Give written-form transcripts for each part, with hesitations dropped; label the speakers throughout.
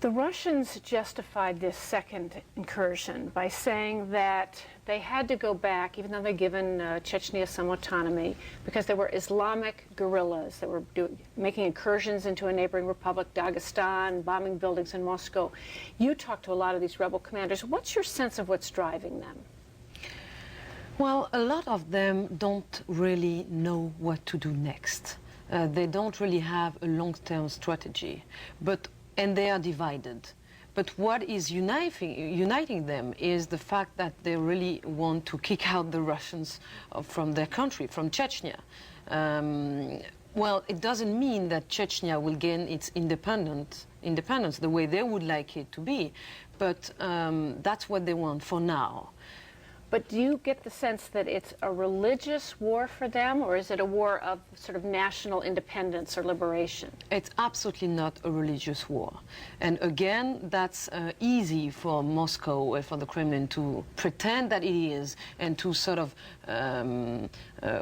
Speaker 1: The Russians justified this second incursion by saying that they had to go back, even though they'd given Chechnya some autonomy, because there were Islamic guerrillas that were making incursions into a neighboring republic, Dagestan, bombing buildings in Moscow. You talked to a lot of these rebel commanders. What's your sense of what's driving them?
Speaker 2: Well, a lot of them don't really know what to do next. They don't really have a long-term strategy, and they are divided. But what is uniting them is the fact that they really want to kick out the Russians from their country, from Chechnya. Well, it doesn't mean that Chechnya will gain its independence the way they would like it to be, but that's what they want for now.
Speaker 1: But do you get the sense that it's a religious war for them, or is it a war of sort of national independence or liberation?
Speaker 2: It's absolutely not a religious war. And again, that's easy for Moscow and for the Kremlin to pretend that it is, and to sort of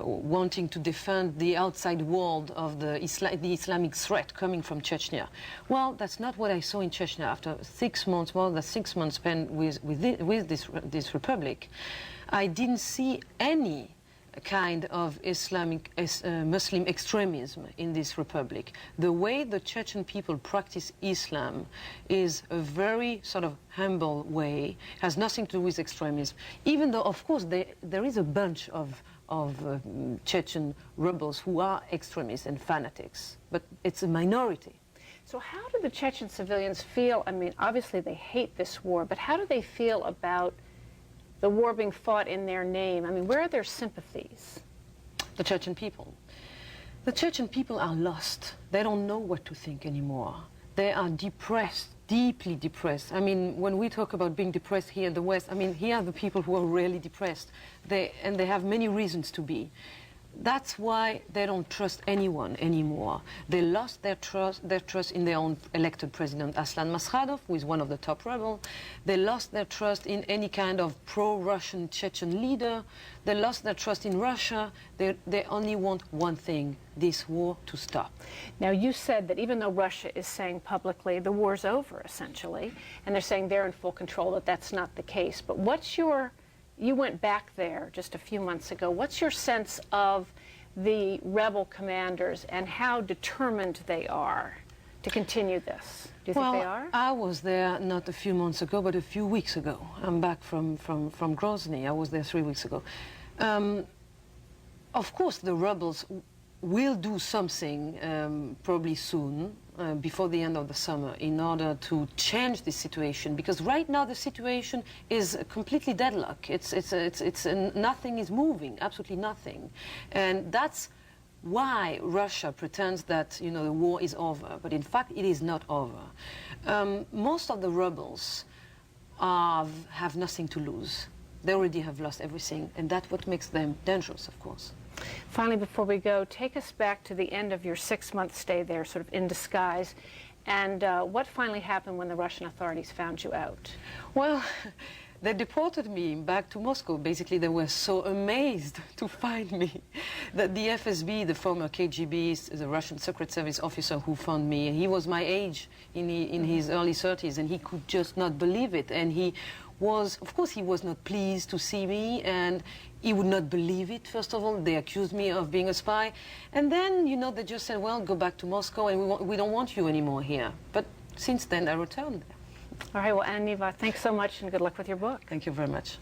Speaker 2: wanting to defend the outside world of the Islamic threat coming from Chechnya. Well, that's not what I saw in Chechnya after 6 months, more than 6 months spent with this republic. I didn't see any kind of Muslim extremism in this republic. The way the Chechen people practice Islam is a very sort of humble way, has nothing to do with extremism, even though, of course, there is a bunch of Chechen rebels who are extremists and fanatics, but it's a minority.
Speaker 1: So how do the Chechen civilians feel? I mean, obviously they hate this war, but how do they feel about the war being fought in their name? I mean, where are their sympathies?
Speaker 2: The Chechen people. The Chechen people are lost. They don't know what to think anymore. They are depressed, deeply depressed. I mean, when we talk about being depressed here in the West, I mean, here are the people who are really depressed. And they have many reasons to be. That's why they don't trust anyone anymore. They lost their trust in their own elected president, Aslan Maskhadov, who is one of the top rebels. They lost their trust in any kind of pro-Russian Chechen leader. They lost their trust in Russia. They only want one thing, this war to stop.
Speaker 1: Now, you said that even though Russia is saying publicly the war's over, essentially, and they're saying they're in full control, that that's not the case. But what's your... You went back there just a few months ago. What's your sense of the rebel commanders and how determined they are to continue this? Do you think they are?
Speaker 2: I was there not a few months ago, but a few weeks ago. I'm back from Grozny. I was there 3 weeks ago. Of course, the rebels will do something probably soon, before the end of the summer, in order to change this situation, because right now the situation is completely deadlocked. Nothing is moving, absolutely nothing, and that's why Russia pretends that, you know, the war is over, but in fact it is not over. Most of the rebels have nothing to lose. They already have lost everything, and that's what makes them dangerous, of course.
Speaker 1: Finally, before we go, take us back to the end of your 6-month stay there, sort of in disguise, and what finally happened when the Russian authorities found you out?
Speaker 2: Well, they deported me back to Moscow. Basically, they were so amazed to find me that the FSB, the former KGB, the Russian Secret Service officer who found me, he was my age, in his early 30s, and he could just not believe it. And he was, of course, he was not pleased to see me, and he would not believe it, first of all. They accused me of being a spy. And then, you know, they just said, well, go back to Moscow, and we don't want you anymore here. But since then, I returned there.
Speaker 1: All right, well, Anne Nivat, thanks so much, and good luck with your book.
Speaker 2: Thank you very much.